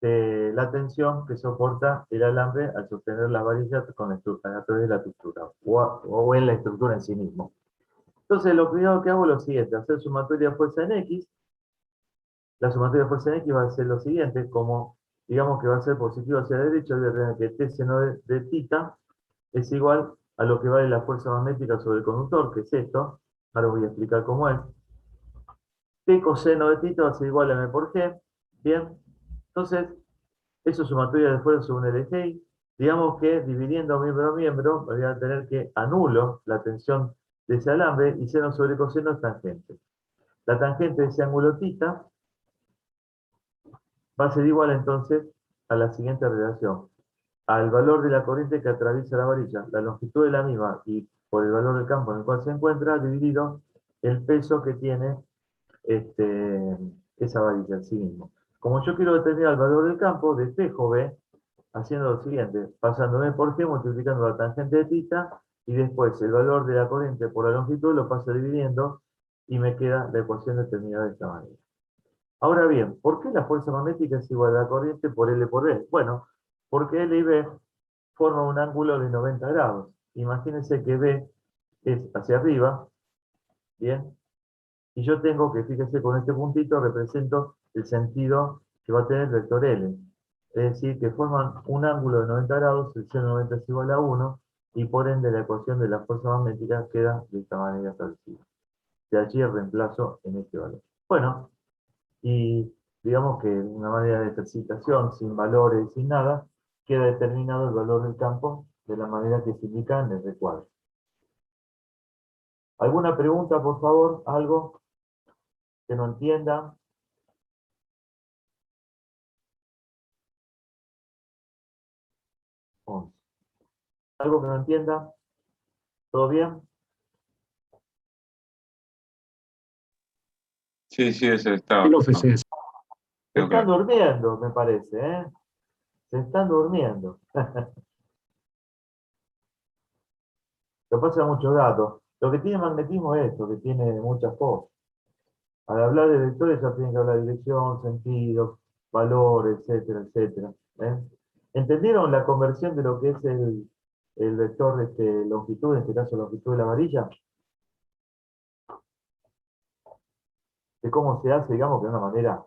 de la tensión que soporta el alambre al sostener las varillas con la estructura, a través de la estructura, o en la estructura en sí mismo. Entonces, lo primero que hago es lo siguiente, hacer sumatoria de fuerza en X. La sumatoria de fuerza en X va a ser lo siguiente, como digamos que va a ser positivo hacia la derecha, voy a tener que T seno de θ es igual a lo que vale la fuerza magnética sobre el conductor, que es esto. Ahora voy a explicar cómo es. T coseno de θ va a ser igual a M por G. Bien. Entonces, eso es sumatoria de fuerza según el eje Y. Digamos que dividiendo miembro a miembro, voy a tener que anulo la tensión de ese alambre y seno sobre coseno es tangente. La tangente de ese ángulo θ va a ser igual entonces a la siguiente relación. Al valor de la corriente que atraviesa la varilla, la longitud de la misma y por el valor del campo en el cual se encuentra, dividido el peso que tiene esa varilla en sí mismo. Como yo quiero determinar el valor del campo, despejo B haciendo lo siguiente, pasando B por G, multiplicando la tangente de θ, y después el valor de la corriente por la longitud lo paso dividiendo, y me queda la ecuación determinada de esta manera. Ahora bien, ¿por qué la fuerza magnética es igual a la corriente por L por B? Bueno, porque L y B forman un ángulo de 90 grados. Imagínense que B es hacia arriba, ¿bien? Y yo tengo que, fíjense, con este puntito represento el sentido que va a tener el vector L. Es decir, que forman un ángulo de 90 grados, el seno de 90 es igual a 1, y por ende la ecuación de la fuerza magnética queda de esta manera establecida. De allí el reemplazo en este valor. Bueno, y digamos que de una manera de ejercitación, sin valores, sin nada, queda determinado el valor del campo de la manera que se indica en el recuadro. ¿Alguna pregunta, por favor? ¿Algo que no entiendan? ¿Algo que no entienda? ¿Todo bien? Sí, sí, ese estaba. Sí, profe, sí. Se Quedó están claro. durmiendo, me parece, ¿eh? Se están durmiendo. Lo pasa a muchos datos. Lo que tiene magnetismo es esto, que tiene muchas cosas. Al hablar de vectores ya tienen que hablar de dirección, sentido, valor, etcétera, etcétera. ¿Eh? ¿Entendieron la conversión de lo que es el vector longitud, en este caso longitud de la varilla? De cómo se hace, digamos, que de una manera,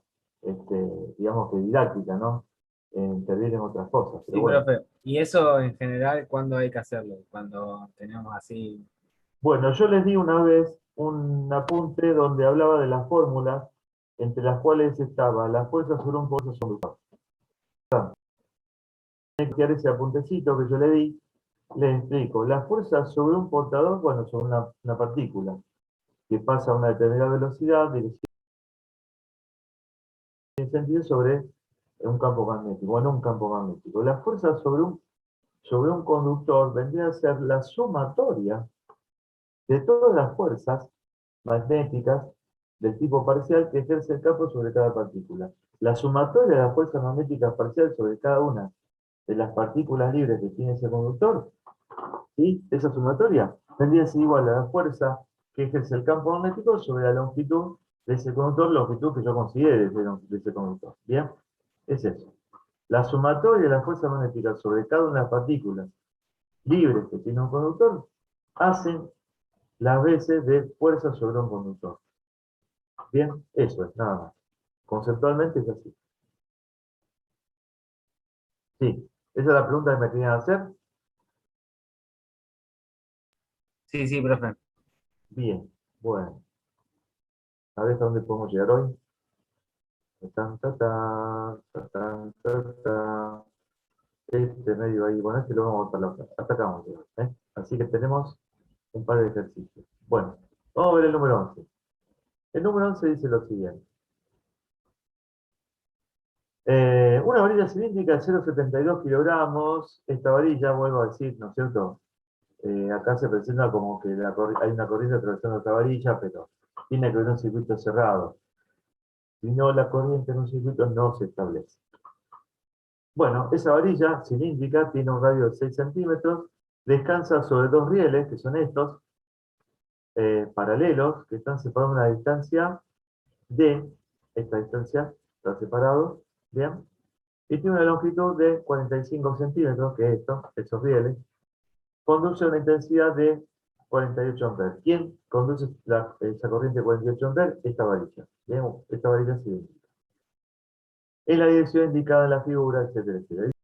digamos que didáctica, ¿no? Intervienen otras cosas, pero Sí, bueno. profe. Y eso en general, ¿cuándo hay que hacerlo? Cuando tenemos así. Bueno, yo les di una vez un apunte donde hablaba de las fórmulas, entre las cuales estaba la fuerza sobre un pozo sobre un que ese apuntecito que yo le di, les explico. La fuerza sobre un portador, bueno, sobre una partícula que pasa a una determinada velocidad, dirección y sentido sobre un campo magnético, bueno, un campo magnético. La fuerza sobre un conductor vendría a ser la sumatoria de todas las fuerzas magnéticas del tipo parcial que ejerce el campo sobre cada partícula. La sumatoria de las fuerzas magnéticas parciales sobre cada una de las partículas libres que tiene ese conductor, ¿sí? Esa sumatoria tendría a ser igual a la fuerza que ejerce el campo magnético sobre la longitud de ese conductor, longitud que yo considere de ese conductor. ¿Bien? Es eso. La sumatoria de las fuerzas magnéticas sobre cada una de las partículas libres que tiene un conductor hacen las veces de fuerza sobre un conductor. Bien, eso es, nada más. Conceptualmente es así. Sí, esa es la pregunta que me querían hacer. Sí, sí, profe. Bien, bueno. A ver hasta dónde podemos llegar hoy. Tan, ta, ta, ta, tan, ta, ta. Este medio ahí, bueno, este lo vamos a botar hasta acá vamos a llegar, ¿eh? Así que tenemos un par de ejercicios. Bueno, vamos a ver el número 11. El número 11 dice lo siguiente. Una varilla cilíndrica de 0,72 kilogramos. Esta varilla, vuelvo a decir, ¿no es cierto? Acá se presenta como que hay una corriente atravesando esta varilla, pero tiene que haber un circuito cerrado. Si no, la corriente en un circuito no se establece. Bueno, esa varilla cilíndrica tiene un radio de 6 centímetros, descansa sobre dos rieles, que son estos, paralelos, que están separados a una distancia de, esta distancia está separado, ¿bien? Y tiene una longitud de 45 centímetros, que es esto, esos rieles, conduce a una intensidad de 48 amperes. ¿Quién conduce esa corriente de 48 amperes? Esta varilla. ¿Bien? Esta varilla cilíndrica. En la dirección indicada en la figura, etcétera, etcétera.